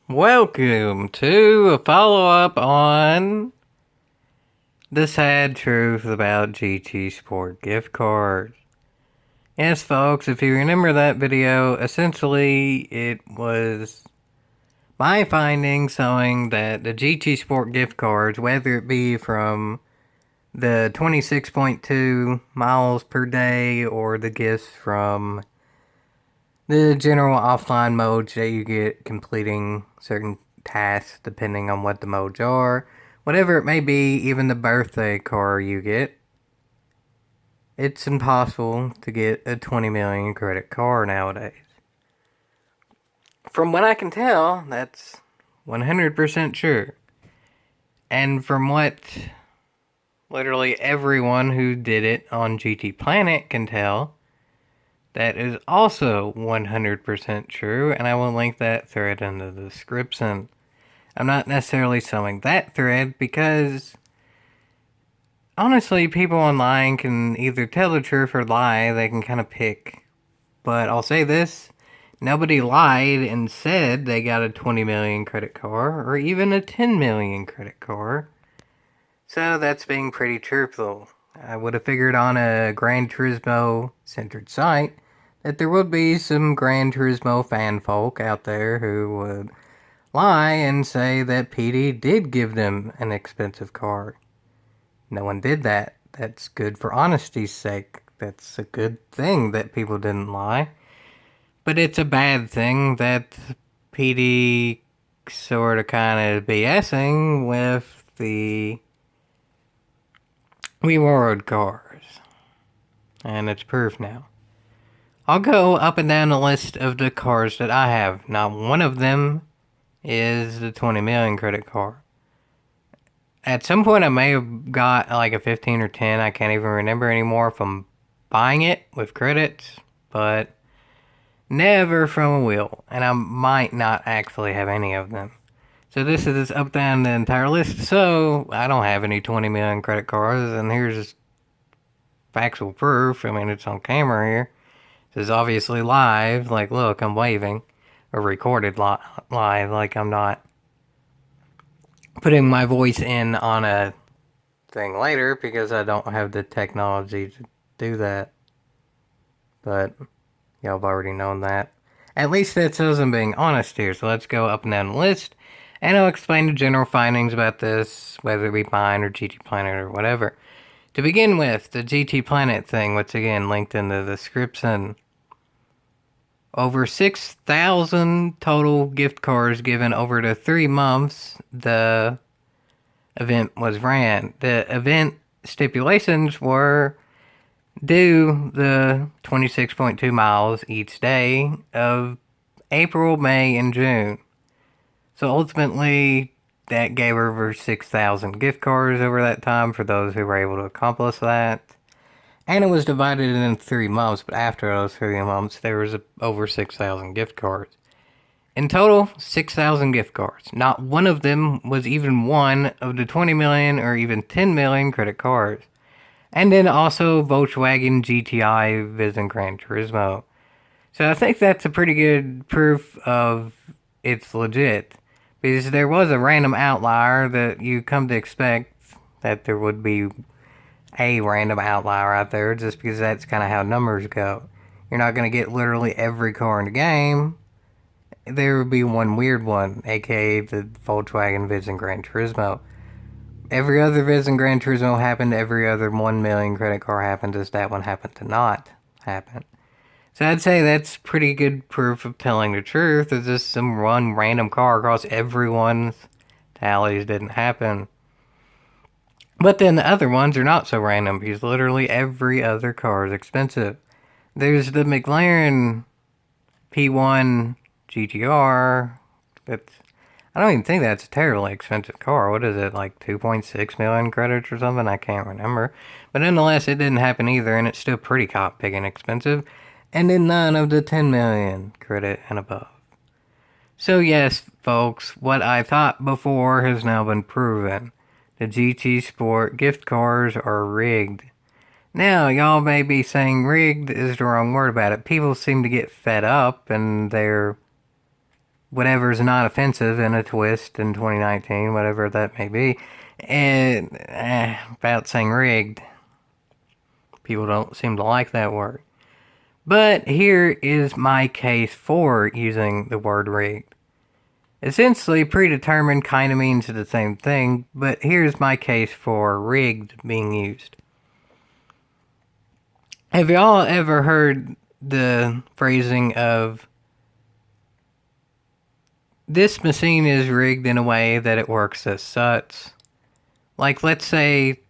Welcome to a follow-up on the sad truth about GT Sport gift cards. Yes, folks, if you remember that video, essentially it was my findings showing that the GT Sport gift cards, whether it be from the 26.2 miles per day or the gifts from the general offline modes that you get completing certain tasks depending on what the modes are, whatever it may be, even the birthday car you get, it's impossible to get a 20 million credit car nowadays. From what I can tell, that's 100% true. And from what literally everyone who did it on GTPlanet can tell, that is also 100% true, and I will link that thread in the description. I'm not necessarily selling that thread because, honestly, people online can either tell the truth or lie. They can kind of pick. But I'll say this, nobody lied and said they got a 20 million credit car or even a 10 million credit car. So that's being pretty truthful. I would have figured on a Gran Turismo centered site that there would be some Gran Turismo fan folk out there who would lie and say that PD did give them an expensive car. No one did that. That's good for honesty's sake. That's a good thing that people didn't lie. But it's a bad thing that PD sort of kind of BSing with the reward cars. And it's proof now. I'll go up and down the list of the cars that I have. Not one of them is the 20 million credit card. At some point I may have got like a 15 or 10. I can't even remember anymore from buying it with credits. But never from a wheel. And I might not actually have any of them. So this is up down the entire list. So I don't have any 20 million credit cards. And here's factual proof. I mean, it's on camera here. Is obviously live, like look, I'm waving, or recorded live, like I'm not putting my voice in on a thing later because I don't have the technology to do that. But y'all have already known that. At least that says I'm being honest here, so let's go up and down the list, and I'll explain the general findings about this, whether it be mine or GTPlanet or whatever. To begin with, the GTPlanet thing, which again linked in the description. Over 6,000 total gift cards given over the 3 months the event was ran. The event stipulations were do the 26.2 miles each day of April, May, and June. So ultimately, that gave over 6,000 gift cards over that time for those who were able to accomplish that. And it was divided in 3 months, but after those 3 months, there was over 6,000 gift cards. In total, 6,000 gift cards. Not one of them was even one of the 20 million or even 10 million credit cards. And then also Volkswagen GTI, Viz, and Gran Turismo. So I think that's a pretty good proof of it's legit. Because there was a random outlier that you come to expect that there would be a random outlier out there just because that's kind of how numbers go. You're not going to get literally every car in the game. There would be one weird one, aka the Volkswagen Viz and Gran Turismo. Every other Viz and Gran Turismo happened, every other 1 million credit car happened, just that one happened to not happen. So I'd say that's pretty good proof of telling the truth. It's just some one random car across everyone's tallies didn't happen. But then the other ones are not so random because literally every other car is expensive. There's the McLaren P1 GTR. I don't even think that's a terribly expensive car. What is it, like 2.6 million credits or something? I can't remember. But nonetheless, it didn't happen either, and it's still pretty big and expensive. And then none of the 10 million credit and above. So yes, folks, what I thought before has now been proven. The GT Sport gift cards are rigged. Now, y'all may be saying rigged is the wrong word about it. People seem to get fed up and they're whatever's not offensive in a twist in 2019, whatever that may be. And about saying rigged, people don't seem to like that word. But here is my case for using the word rigged. Essentially, predetermined kind of means the same thing, but here's my case for rigged being used. Have y'all ever heard the phrasing of, this machine is rigged in a way that it works as such? Like, let's say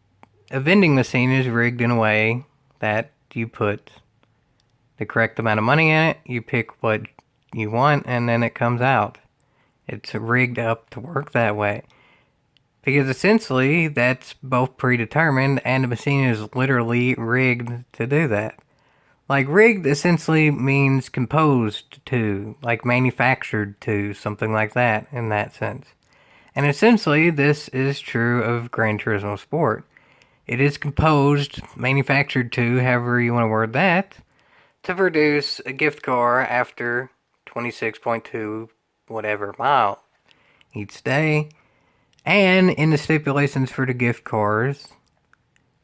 a vending machine is rigged in a way that you put the correct amount of money in it, you pick what you want, and then it comes out. It's rigged up to work that way. Because essentially, that's both predetermined, and the machine is literally rigged to do that. Like, rigged essentially means composed to, like manufactured to, something like that, in that sense. And essentially, this is true of Gran Turismo Sport. It is composed, manufactured to, however you want to word that, to produce a gift car after 26.2 whatever mile each day. And in the stipulations for the gift cars,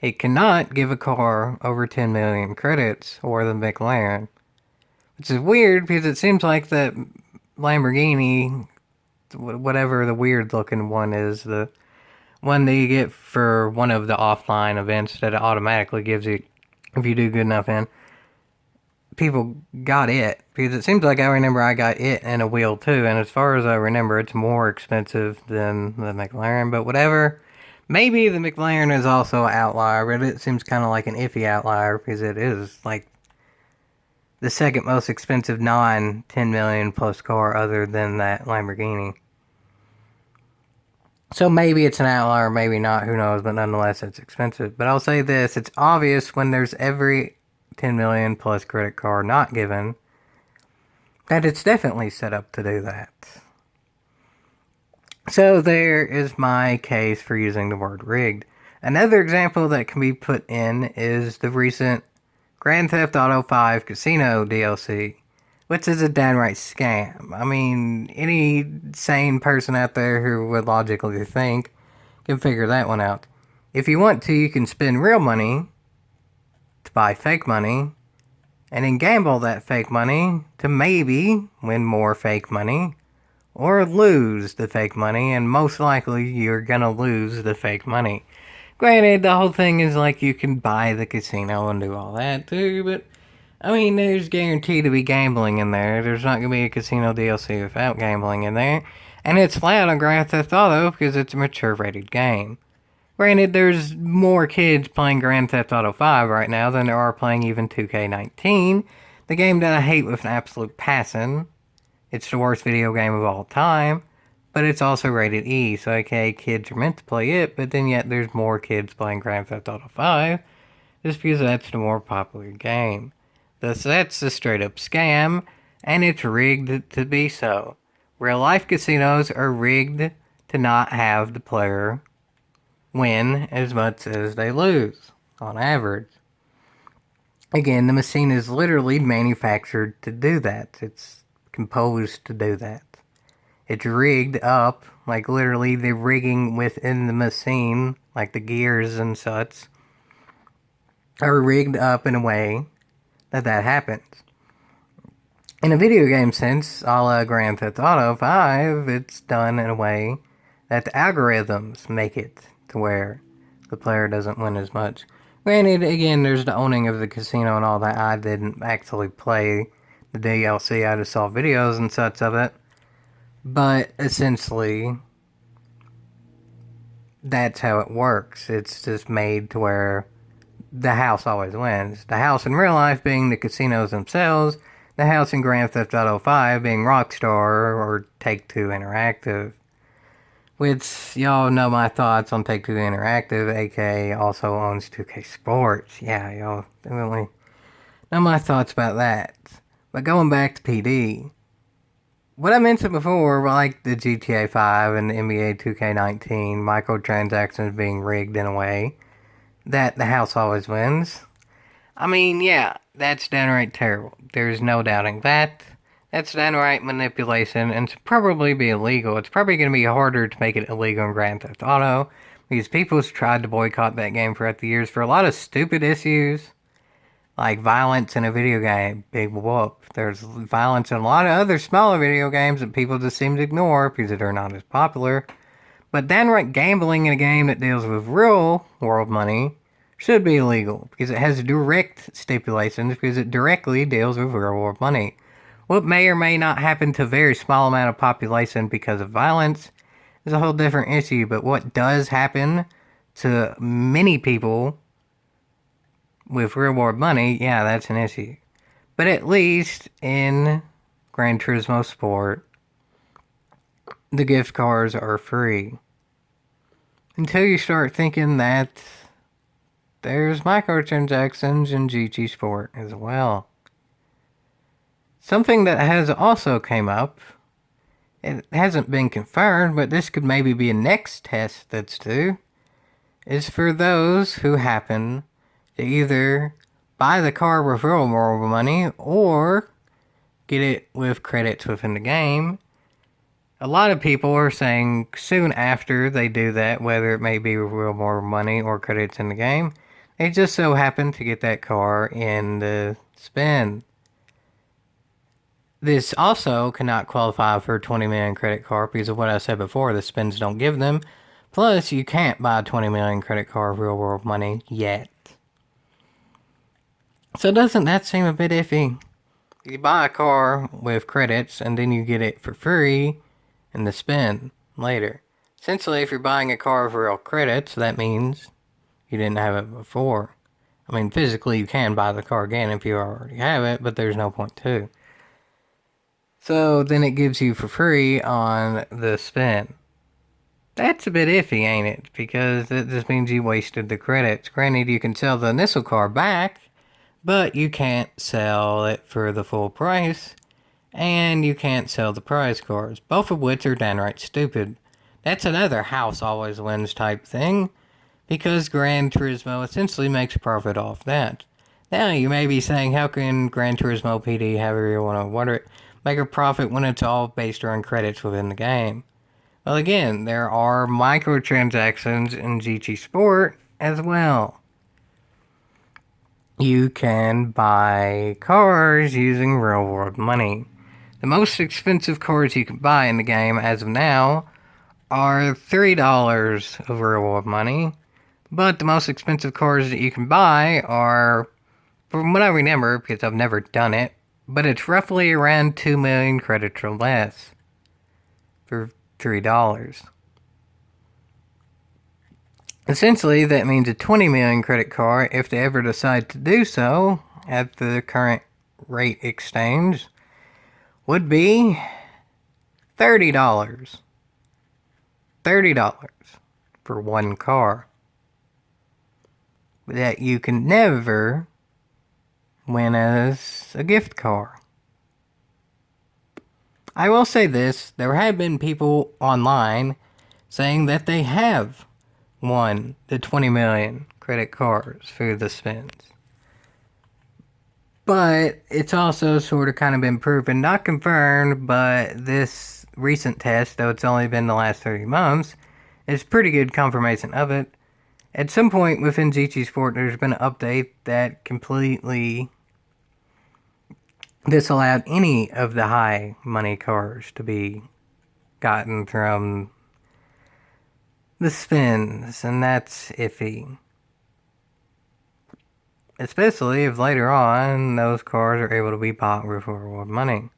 it cannot give a car over 10 million credits or the McLaren. Which is weird because it seems like that Lamborghini, whatever the weird looking one is, the one that you get for one of the offline events that it automatically gives you if you do good enough in, people got it, because it seems like I remember I got it and a wheel too, and as far as I remember, it's more expensive than the McLaren, but whatever. Maybe the McLaren is also an outlier, but it seems kind of like an iffy outlier, because it is like the second most expensive non-10 million plus car other than that Lamborghini. So maybe it's an outlier, maybe not, who knows, but nonetheless it's expensive. But I'll say this, it's obvious when there's every 10 million plus credit card not given that it's definitely set up to do that. So there is my case for using the word rigged. Another example that can be put in is the recent Grand Theft Auto 5 Casino DLC, which is a downright scam. I mean, any sane person out there who would logically think can figure that one out. If you want to, you can spend real money to buy fake money, and then gamble that fake money to maybe win more fake money, or lose the fake money, and most likely you're gonna lose the fake money. Granted, the whole thing is like you can buy the casino and do all that too, but I mean, there's guaranteed to be gambling in there. There's not gonna be a casino DLC without gambling in there, and it's flat on Grand Theft Auto because it's a mature rated game. Granted, there's more kids playing Grand Theft Auto 5 right now than there are playing even 2K19, the game that I hate with an absolute passion. It's the worst video game of all time, but it's also rated E, so okay, kids are meant to play it, but then yet there's more kids playing Grand Theft Auto 5, just because that's the more popular game. Thus, that's a straight up scam, and it's rigged to be so. Real life casinos are rigged to not have the player win as much as they lose, on average. Again, the machine is literally manufactured to do that. It's composed to do that. It's rigged up, like literally the rigging within the machine, like the gears and such, are rigged up in a way that happens. In a video game sense, a la Grand Theft Auto 5, it's done in a way that the algorithms make it to where the player doesn't win as much. Granted, again, there's the owning of the casino and all that. I didn't actually play the DLC, I just saw videos and such of it. But essentially, that's how it works. It's just made to where the house always wins. The house in real life being the casinos themselves, the house in Grand Theft Auto 5 being Rockstar or Take-Two Interactive. Which, y'all know my thoughts on Take-Two Interactive, aka also owns 2K Sports. Yeah, y'all definitely know my thoughts about that. But going back to PD, what I mentioned before, like the GTA 5 and the NBA 2K19, microtransactions being rigged in a way that the house always wins. I mean, yeah, that's downright terrible. There's no doubting that. That's downright manipulation and should probably be illegal. It's probably going to be harder to make it illegal in Grand Theft Auto because people's tried to boycott that game throughout the years for a lot of stupid issues. Like violence in a video game, big whoop. There's violence in a lot of other smaller video games that people just seem to ignore because they're not as popular. But downright gambling in a game that deals with real world money should be illegal because it has direct stipulations because it directly deals with real world money. What may or may not happen to a very small amount of population because of violence is a whole different issue, but what does happen to many people with real world money, yeah, that's an issue. But at least in Gran Turismo Sport, the gift cards are free. Until you start thinking that there's microtransactions in GT Sport as well. Something that has also came up, it hasn't been confirmed, but this could maybe be a next test that's due, is for those who happen to either buy the car with real world money or get it with credits within the game. A lot of people are saying soon after they do that, whether it may be with real world money or credits in the game, they just so happen to get that car in the spin. This also cannot qualify for a 20 million credit card because of what I said before, the spins don't give them. Plus, you can't buy a 20 million credit card real world money yet. So doesn't that seem a bit iffy? You buy a car with credits and then you get it for free in the spin later. Essentially, if you're buying a car with real credits, that means you didn't have it before. I mean, physically you can buy the car again if you already have it, but there's no point to. So then it gives you for free on the spin. That's a bit iffy, ain't it? Because it just means you wasted the credits. Granted, you can sell the initial car back, but you can't sell it for the full price, and you can't sell the prize cars, both of which are downright stupid. That's another house always wins type thing, because Gran Turismo essentially makes a profit off that. Now, you may be saying, how can Gran Turismo PD, however you want to word it, make a profit when it's all based around credits within the game? Well, again, there are microtransactions in GT Sport as well. You can buy cars using real world money. The most expensive cars you can buy in the game as of now are $3 of real world money. But the most expensive cars that you can buy are, from what I remember, because I've never done it, but it's roughly around 2 million credits or less for $3. Essentially, that means a 20 million credit card, if they ever decide to do so at the current rate exchange, would be $30. $30 for one car. That you can never win as a gift car. I will say this, there have been people online saying that they have won the 20 million credit cards through the spins. But it's also sort of kind of been proven, not confirmed, but this recent test, though it's only been the last 30 months, is pretty good confirmation of it. At some point within GT Sport, there's been an update that completely disallowed any of the high money cars to be gotten from the spins, and that's iffy. Especially if later on those cars are able to be bought with reward money.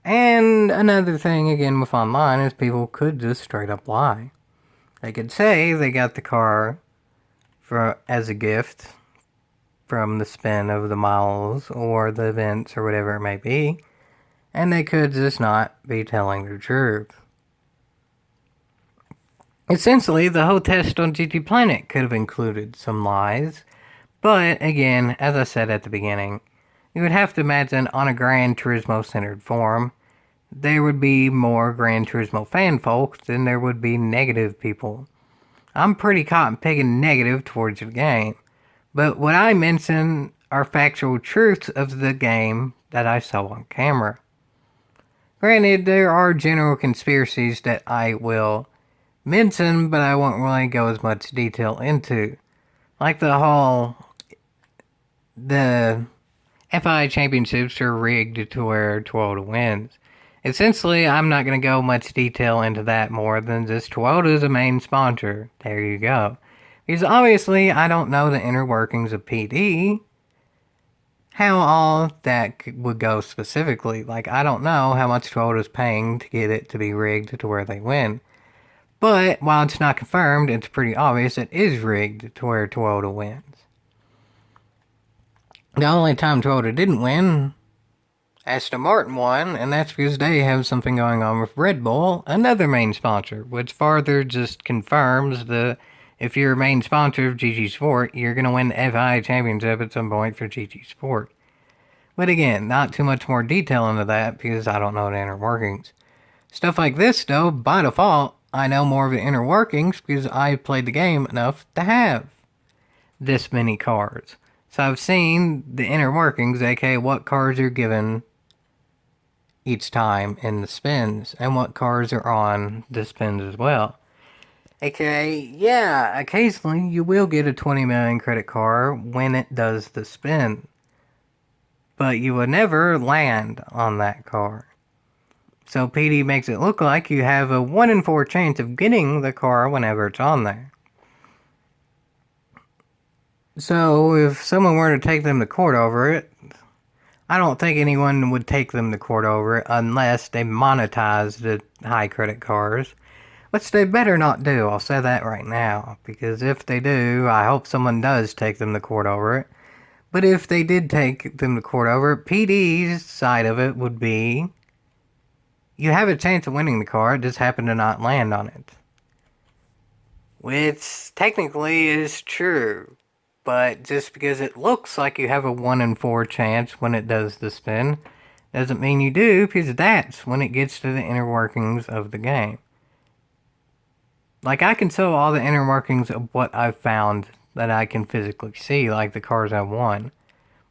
And another thing again with online is people could just straight up lie. They could say they got the car as a gift from the spin of the miles or the events or whatever it may be, and they could just not be telling the truth. Essentially, the whole test on GTPlanet could have included some lies, but again, as I said at the beginning, you would have to imagine on a Gran Turismo-centered forum, there would be more Gran Turismo fan folk than there would be negative people. I'm pretty cotton picking negative towards the game, but what I mention are factual truths of the game that I saw on camera. Granted, there are general conspiracies that I will mention, but I won't really go as much detail into. Like the FI championships are rigged to where Toyota wins. Essentially, I'm not going to go much detail into that more than just Toyota is a main sponsor. There you go. Because obviously, I don't know the inner workings of PD, how all that would go specifically. Like, I don't know how much Toyota's paying to get it to be rigged to where they win. But, while it's not confirmed, it's pretty obvious it is rigged to where Toyota wins. The only time Toyota didn't win, Aston Martin won, and that's because they have something going on with Red Bull, another main sponsor, which farther just confirms if you're a main sponsor of GT Sport, you're going to win the FI Championship at some point for GT Sport. But again, not too much more detail into that because I don't know the inner workings. Stuff like this, though, by default, I know more of the inner workings because I played the game enough to have this many cars. So I've seen the inner workings, aka what cars are given each time in the spins, and what cars are on the spins as well. Okay, yeah, occasionally you will get a 20 million credit car when it does the spin. But you will never land on that car. So PD makes it look like you have a 1 in 4 chance of getting the car whenever it's on there. So if someone were to take them to court over it, I don't think anyone would take them to court over it unless they monetize the high credit cars. Which they better not do, I'll say that right now. Because if they do, I hope someone does take them to court over it. But if they did take them to court over it, PD's side of it would be, you have a chance of winning the car, it just happened to not land on it. Which technically is true. But just because it looks like you have a 1 in 4 chance when it does the spin, doesn't mean you do, because that's when it gets to the inner workings of the game. Like, I can show all the inner workings of what I've found that I can physically see, like the cars I won.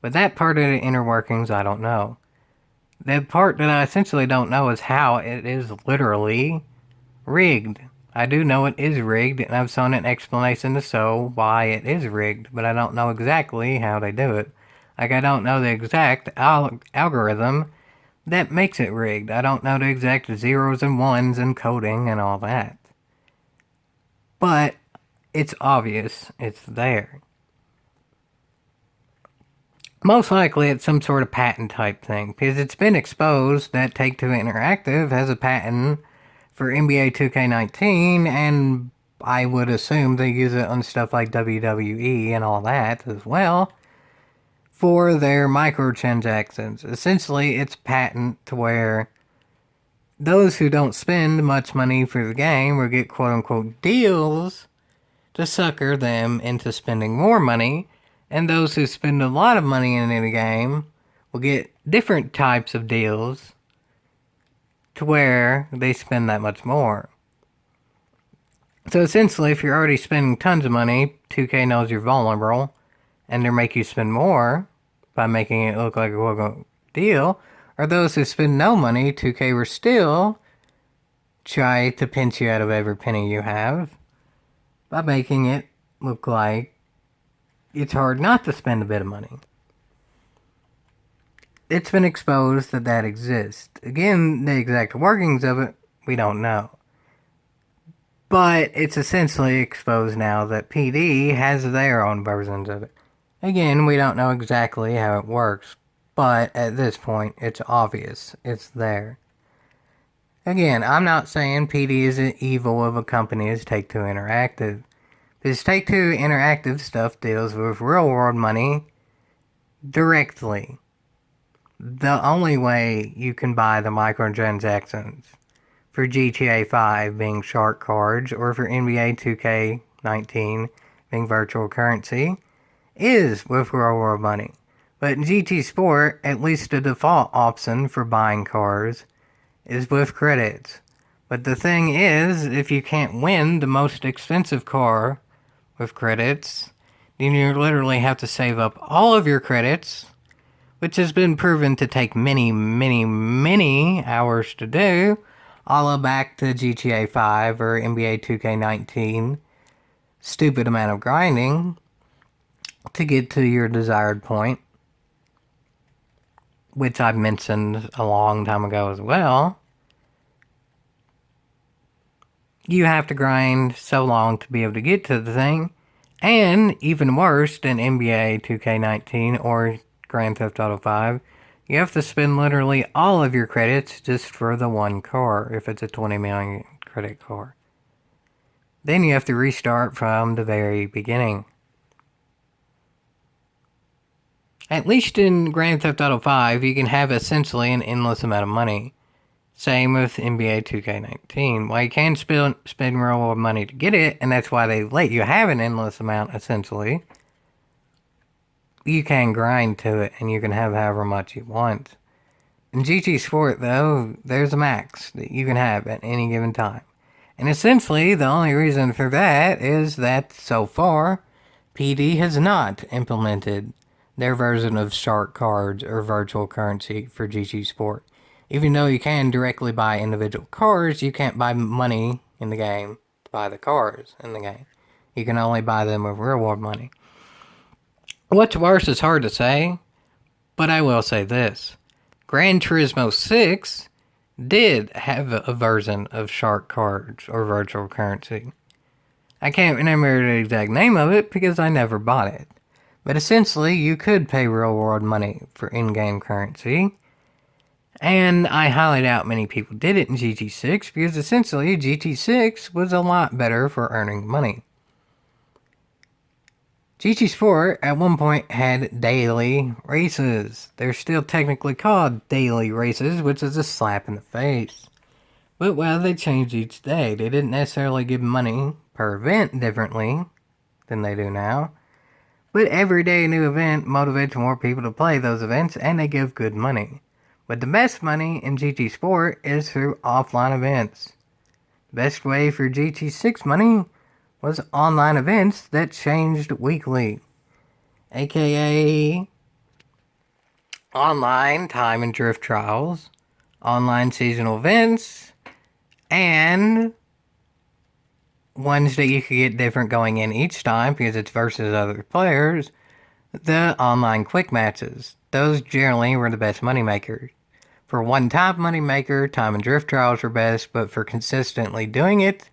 But that part of the inner workings, I don't know. The part that I essentially don't know is how it is literally rigged. I do know it is rigged, and I've shown an explanation to show why it is rigged, but I don't know exactly how they do it. Like, I don't know the exact algorithm that makes it rigged. I don't know the exact zeros and ones and coding and all that. But it's obvious it's there. Most likely it's some sort of patent type thing, because it's been exposed that Take-Two Interactive has a patent for NBA 2K19, and I would assume they use it on stuff like WWE and all that as well, for their microtransactions. Essentially, it's patent to where those who don't spend much money for the game will get quote-unquote deals to sucker them into spending more money, and those who spend a lot of money in the game will get different types of deals to where they spend that much more. So essentially, if you're already spending tons of money, 2K knows you're vulnerable, and they make you spend more by making it look like a quote-unquote deal. Or those who spend no money, 2K will still try to pinch you out of every penny you have by making it look like it's hard not to spend a bit of money. It's been exposed that that exists. Again, the exact workings of it, we don't know. But it's essentially exposed now that PD has their own versions of it. Again, we don't know exactly how it works, but at this point, it's obvious. It's there. Again, I'm not saying PD is as evil of a company as Take-Two Interactive. Because Take-Two Interactive stuff deals with real-world money directly. The only way you can buy the microtransactions for GTA 5 being shark cards, or for NBA 2K19 being virtual currency, is with real-world money. But in GT Sport, at least the default option for buying cars is with credits. But the thing is, if you can't win the most expensive car with credits, then you literally have to save up all of your credits, which has been proven to take many, many, many hours to do, all back to GTA 5 or NBA 2K19. Stupid amount of grinding to get to your desired point, which I mentioned a long time ago as well. You have to grind so long to be able to get to the thing, and even worse than NBA 2K19 or Grand Theft Auto 5, you have to spend literally all of your credits just for the one car, if it's a 20 million credit car. Then you have to restart from the very beginning. At least in Grand Theft Auto 5, you can have essentially an endless amount of money. Same with NBA 2K19. Well, you can spend real world money to get it, and that's why they let you have an endless amount, essentially. You can grind to it, and you can have however much you want. In GT Sport, though, there's a max that you can have at any given time. And essentially, the only reason for that is that, so far, PD has not implemented their version of shark cards or virtual currency for GT Sport. Even though you can directly buy individual cars, you can't buy money in the game to buy the cars in the game. You can only buy them with real world money. What's worse is hard to say, but I will say this. Gran Turismo 6 did have a version of shark cards or virtual currency. I can't remember the exact name of it because I never bought it. But essentially, you could pay real world money for in-game currency. And I highly doubt many people did it in GT6 because essentially GT6 was a lot better for earning money. GT Sport at one point had daily races. They're still technically called daily races, which is a slap in the face. But well, they changed each day. They didn't necessarily give money per event differently than they do now. But every day a new event motivates more people to play those events and they give good money. But the best money in GT Sport is through offline events. The best way for GT6 money was online events that changed weekly, aka online time and drift trials, online seasonal events, and ones that you could get different going in each time because it's versus other players, the online quick matches. Those generally were the best money makers. For one-time money maker, time and drift trials were best, but for consistently doing it,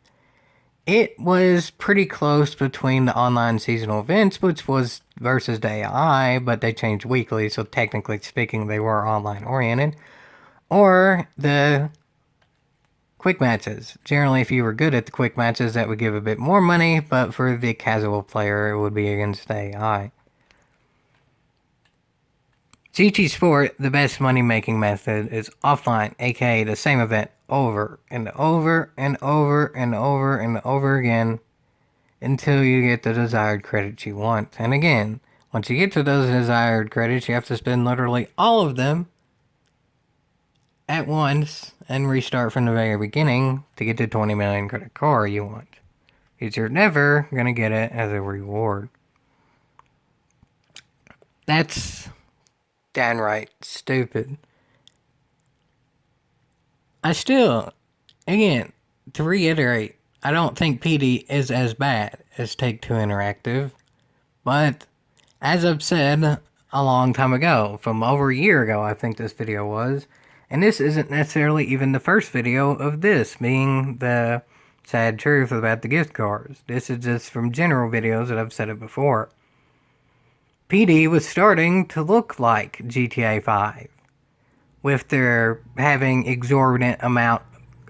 it was pretty close between the online seasonal events, which was versus the AI, but they changed weekly, so technically speaking, they were online oriented, or the quick matches. Generally, if you were good at the quick matches, that would give a bit more money, but for the casual player, it would be against the AI. GT Sport, the best money-making method is offline, aka the same event over and over and over and over and over again until you get the desired credits you want. And again, once you get to those desired credits, you have to spend literally all of them at once and restart from the very beginning to get the 20 million credit car you want. Because you're never going to get it as a reward. That's downright stupid. I still, again, to reiterate, I don't think PD is as bad as Take-Two Interactive, but as I've said a long time ago, from over a year ago I think this video was, and this isn't necessarily even the first video of this being the sad truth about the gift cards. This is just from general videos that I've said it before. PD was starting to look like GTA 5, with their having exorbitant amount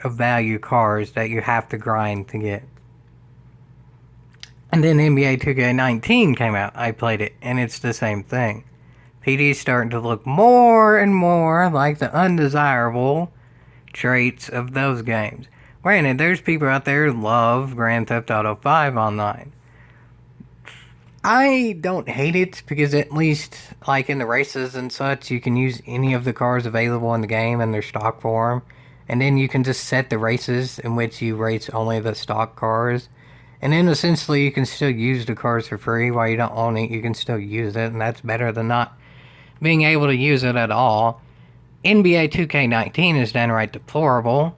of value cars that you have to grind to get. And then NBA 2K19 came out. I played it, and it's the same thing. PD is starting to look more and more like the undesirable traits of those games. Granted, there's people out there who love Grand Theft Auto 5 online. I don't hate it because at least, like in the races and such, you can use any of the cars available in the game in their stock form. And then you can just set the races in which you race only the stock cars. And then essentially you can still use the cars for free. While you don't own it, you can still use it. And that's better than not being able to use it at all. NBA 2K19 is downright deplorable.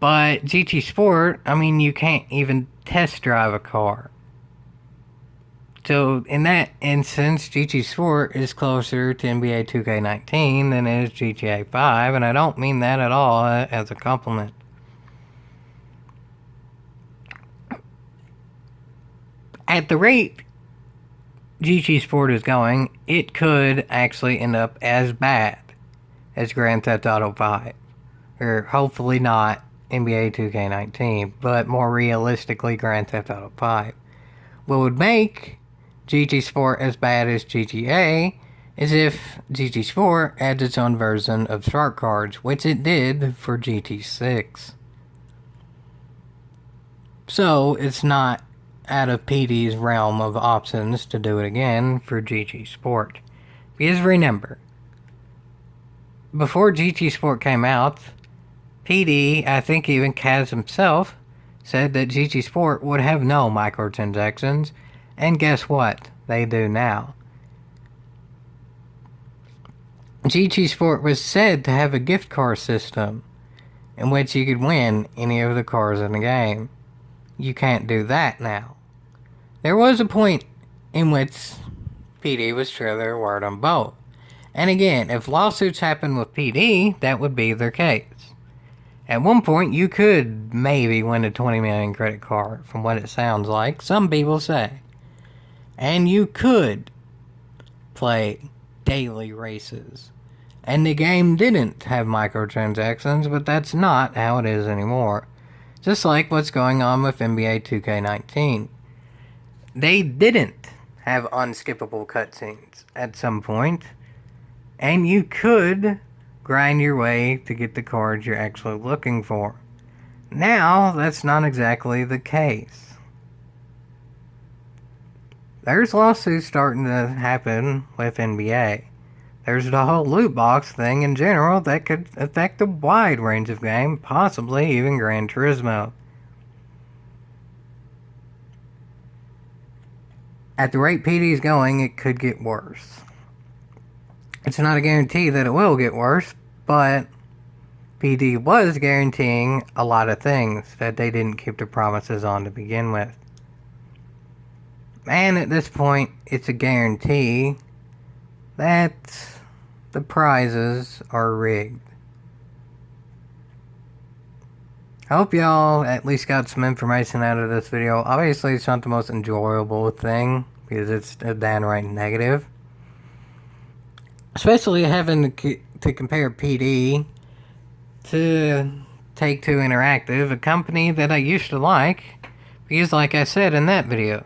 But GT Sport, I mean, you can't even test drive a car. So, in that instance, GT Sport is closer to NBA 2K19 than it is GTA 5, and I don't mean that at all as a compliment. At the rate GT Sport is going, it could actually end up as bad as Grand Theft Auto 5. Or hopefully not NBA 2K19, but more realistically Grand Theft Auto 5. What would make GT Sport as bad as GTA is if GT Sport adds its own version of smart cards, which it did for GT6. So it's not out of PD's realm of options to do it again for GT Sport. Because remember, before GT Sport came out, PD, I think even Kaz himself, said that GT Sport would have no microtransactions, and guess what? They do now. GT Sport was said to have a gift card system in which you could win any of the cars in the game. You can't do that now. There was a point in which PD was true to their word on both. And again, if lawsuits happen with PD, that would be their case. At one point, you could maybe win a 20 million credit card, from what it sounds like, some people say. And you could play daily races. And the game didn't have microtransactions, but that's not how it is anymore. Just like what's going on with NBA 2K19. They didn't have unskippable cutscenes at some point, and you could grind your way to get the cards you're actually looking for. Now, that's not exactly the case. There's lawsuits starting to happen with NBA. There's the whole loot box thing in general that could affect a wide range of games, possibly even Gran Turismo. At the rate PD's going, it could get worse. It's not a guarantee that it will get worse, but PD was guaranteeing a lot of things that they didn't keep their promises on to begin with. And at this point, it's a guarantee that the prizes are rigged. I hope y'all at least got some information out of this video. Obviously, it's not the most enjoyable thing, because it's a downright negative. Especially having to compare PD to Take-Two Interactive, a company that I used to like, because like I said in that video,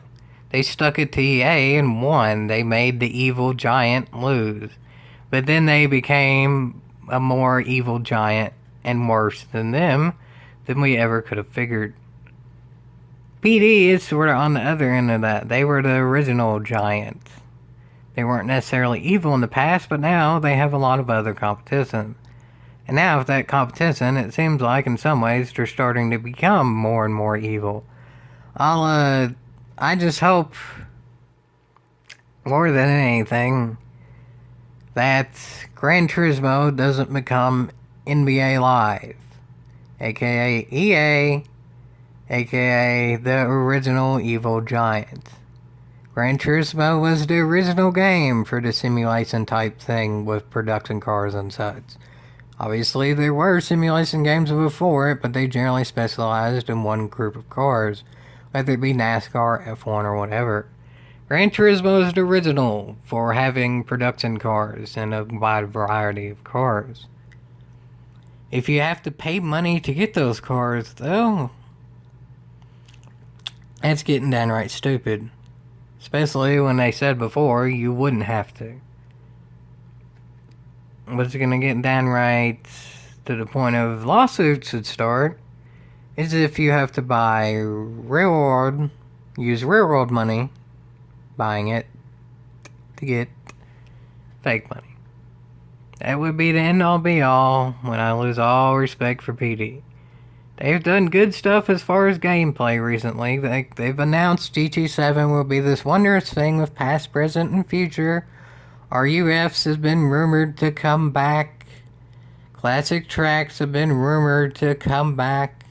they stuck it to EA and won. They made the evil giant lose. But then they became a more evil giant and worse than them than we ever could have figured. PD is sort of on the other end of that. They were the original giant. They weren't necessarily evil in the past, but now they have a lot of other competition. And now with that competition, it seems like in some ways they're starting to become more and more evil. I just hope, more than anything, that Gran Turismo doesn't become NBA Live, aka EA, aka the original evil giant. Gran Turismo was the original game for the simulation type thing with production cars and such. Obviously, there were simulation games before it, but they generally specialized in one group of cars, whether it be NASCAR, F1, or whatever. Gran Turismo is the original for having production cars and a wide variety of cars. If you have to pay money to get those cars, though, that's getting downright stupid. Especially when they said before you wouldn't have to. What's going to get downright to the point of lawsuits would start is if you have to buy use railroad money, buying it to get fake money. That would be the end all be all when I lose all respect for PD. They've done good stuff as far as gameplay recently. They've announced GT7 will be this wondrous thing with past, present, and future RUFs has been rumored to come back. Classic tracks have been rumored to come back.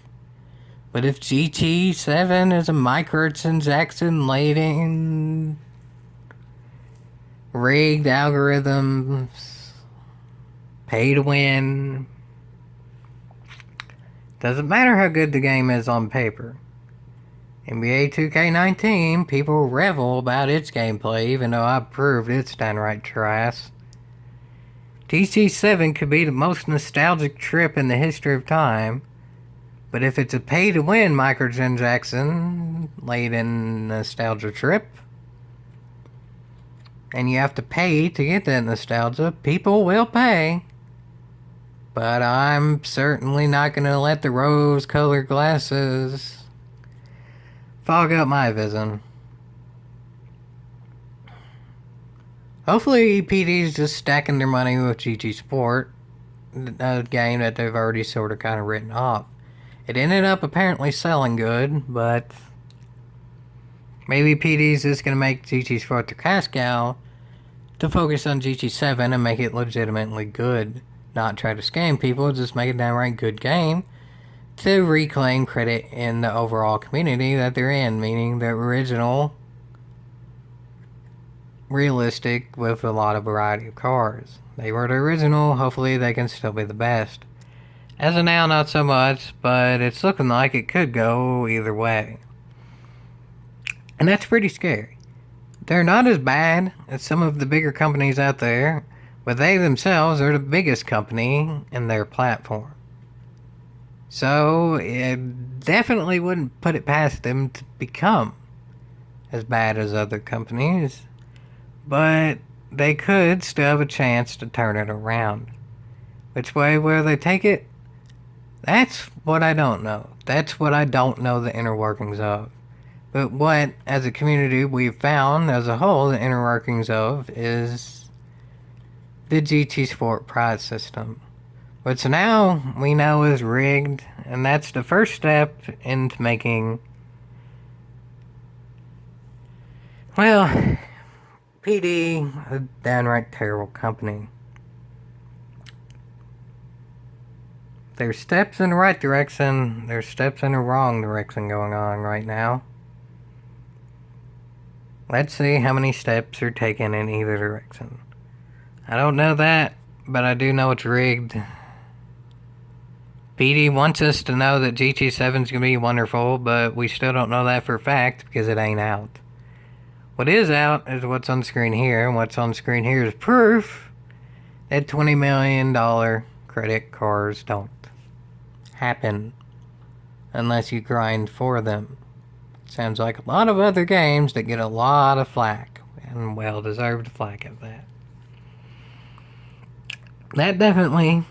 But if GT7 is a microtransaction laden, rigged algorithms, pay to win, doesn't matter how good the game is on paper. NBA 2K19, people revel about its gameplay, even though I proved it's downright trash. GT7 could be the most nostalgic trip in the history of time, but if it's a pay-to-win microtransaction laden nostalgia trip, and you have to pay to get that nostalgia, people will pay. But I'm certainly not going to let the rose-colored glasses fog up my vision. Hopefully PD's just stacking their money with GT Sport, a game that they've already sort of kind of written off. It ended up apparently selling good, but maybe PD's just going to make GT Sport their cash cow to focus on GT7 and make it legitimately good. Not try to scam people, just make a downright good game to reclaim credit in the overall community that they're in, meaning the original, realistic, with a lot of variety of cars. They were the original, hopefully they can still be the best. As of now, not so much, but it's looking like it could go either way. And that's pretty scary. They're not as bad as some of the bigger companies out there, but they themselves are the biggest company in their platform. So, it definitely wouldn't put it past them to become as bad as other companies, but they could still have a chance to turn it around. Which way will they take it? That's what I don't know. That's what I don't know the inner workings of. But what, as a community, we've found as a whole, the inner workings of is the GT Sport prize system. Which now we know is rigged, and that's the first step into making, well, PD a downright terrible company. There's steps in the right direction, there's steps in the wrong direction going on right now. Let's see how many steps are taken in either direction. I don't know that, but I do know it's rigged. PD wants us to know that GT7's going to be wonderful, but we still don't know that for a fact because it ain't out. What is out is what's on screen here, and what's on screen here is proof that $20 million credit cars don't happen unless you grind for them. Sounds like a lot of other games that get a lot of flack, and well-deserved flack at that. That definitely